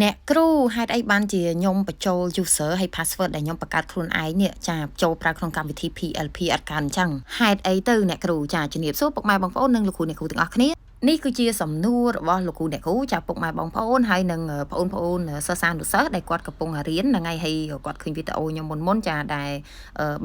អ្នកគ្រូហេតុអីបានជាខ្ញុំបញ្ចូល user ហើយ password ដែលខ្ញុំបង្កើតខ្លួនឯងនេះចាចូលប្រើក្នុងកម្មវិធី PLP អត់កើតអញ្ចឹងហេតុអីទៅអ្នកគ្រូចាជំរាបសួរពុកម៉ែបងប្អូននិងលោកគ្រូអ្នកគ្រូទាំងអស់គ្នានេះគឺជាសំណួររបស់លោកគ្រូអ្នកគ្រូចាពុកម៉ែបងប្អូនហើយនិងបងប្អូនសិស្សានុសិស្សដែលគាត់កំពុងរៀនថ្ងៃហើយគាត់ឃើញវីដេអូខ្ញុំមុនចាដែល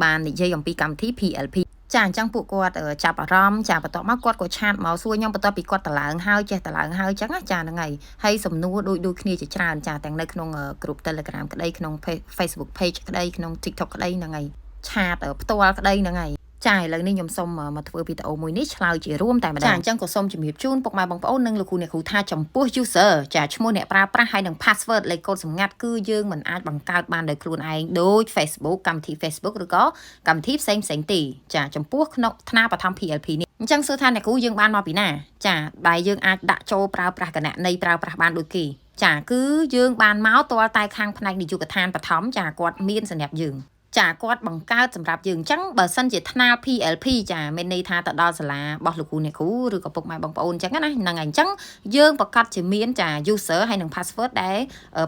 បាននិយាយអំពីកម្មវិធី PLP ចាអញ្ចឹងពួកគាត់ចាប់អារម្មណ៍ចាបន្ទាប់មកគាត់ក៏ឆាតមកសួរខ្ញុំបន្ទាប់ពីគាត់តឡើងហើយចេះតឡើងហើយអញ្ចឹងចាហ្នឹងហើយសំណួរដូចគ្នាជាច្រើនចាទាំងនៅក្នុងក្រុម Telegram ក្តីក្នុង Facebook page ក្តីក្នុង TikTok ក្តីហ្នឹងហើយឆាតផ្ទាល់ក្តីហ្នឹងហើយចាឥឡូវនេះខ្ញុំសូមមកធ្វើវីដេអូមួយនេះឆ្លើយជារួមតែម្ដងចាអញ្ចឹងក៏សូមជំរាបជូនពុកម៉ែបងប្អូននិងលោកគ្រូអ្នកគ្រូថាចំពោះ user ចាឈ្មោះអ្នកប្រើប្រាស់ហើយនិង password លេខកូដសម្ងាត់គឺយើងមិនអាចបង្កើតបានដោយខ្លួនឯងដូច Facebook កម្មវិធី Facebook ឬក៏កម្មវិធីផ្សេងទេចាចំពោះក្នុងថ្នាបឋម PLP នេះអញ្ចឹងសួរថាអ្នកគ្រូយើងបានមកពីណាចាដែលយើងអាចដាក់ចូលប្រើប្រាស់គណនីប្រើប្រាស់បានដូចគេចាគឺយើងបានមកទាល់តែខាងផ្នែកនាយកដ្ឋានបឋមចាគាត់មានសម្រាប់យើងចាគាត់បង្កើតសម្រាប់យើងអញ្ចឹងបើសិនជាថ្នាល PLP ចាមានន័យថាទៅដល់សាលារបស់លោកគ្រូអ្នកគ្រូឬក៏ពុកម៉ែបងប្អូនអញ្ចឹងណាហ្នឹងហើយអញ្ចឹងយើងប្រកាសជាមានចា user ហើយនិង password ដែល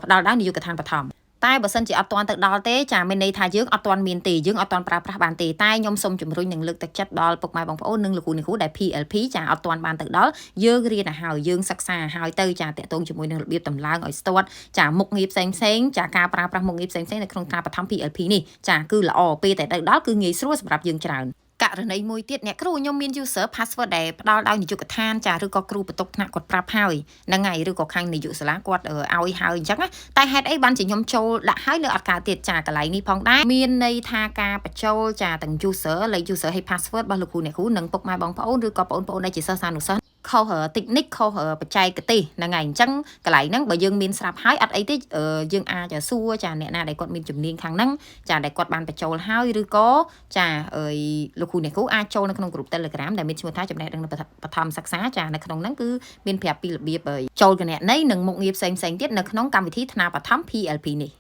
ផ្ដល់ដោយនាយកដ្ឋានបឋមតែបើសិនជាអត់ទាន់ទៅដល់ទេចាមានន័យថាយើងអត់ទាន់មានទេយើងអត់ទាន់ប្រើប្រាស់បានទេតែខ្ញុំសូមជំរុញនិងលើកទឹកចិត្តដល់ពុកម៉ែបងប្អូននិងលោកគ្រូអ្នកគ្រូដែល PLP ចាអត់ទាន់បានទៅដល់យើងរៀនឲ្យហើយយើងសិក្សាឲ្យទៅចាតកតងជាមួយនឹងរបៀបតម្លើងឲ្យស្ទាត់ចាមុខងារផ្សេងចាការប្រើប្រាស់មុខងារផ្សេងនៅក្នុងថ្នាលបឋម PLP នេះចាគឺល្អពេលតែទៅដល់គឺងាយស្រួលសម្រាប់យើងច្រើនករណីមួយទៀតអ្នកគ្រូខ្ញុំមាន user password ដែលផ្ដល់ដោយនាយកដ្ឋានចាឬក៏គ្រូបន្ទប់ថ្នាក់គាត់ប្រាប់ហើយហ្នឹងហើយឬក៏ខាងនាយកសាលាគាត់ឲ្យហើយអញ្ចឹងណាតែហេតុអីបានជាខ្ញុំចូលដាក់ហើយនៅអត់កើតទៀតចាកន្លែងនេះផងដែរមានន័យថាការបញ្ចូលចាទាំង user លេខ user ហើយ password របស់លោកគ្រូអ្នកគ្រូនិងពុកម៉ែបងប្អូនឬក៏បងប្អូនដែលជាសិស្សានុសិស្សខុស technique ខុសបច្ចេកទេសហ្នឹងហើយអញ្ចឹងកន្លែងហ្នឹងបើយើងមានស្រាប់ហើយអត់អីទេយើងអាចសួរចាអ្នកណាដែលគាត់មានជំនាញខាងហ្នឹងចាដែលគាត់បានបញ្ចូលហើយឬក៏ចាលោកគ្រូអ្នកគ្រូអាចចូលនៅក្នុងក្រុម Telegram ដែលមានឈ្មោះថាចំណេះដឹងបឋមសិក្សាចានៅក្នុងហ្នឹងគឺមានប្រាប់ពីរបៀបចូលគណនីនិងមុខងារផ្សេងទៀតនៅក្នុងកម្មវិធីថ្នាលបឋម PLP នេះ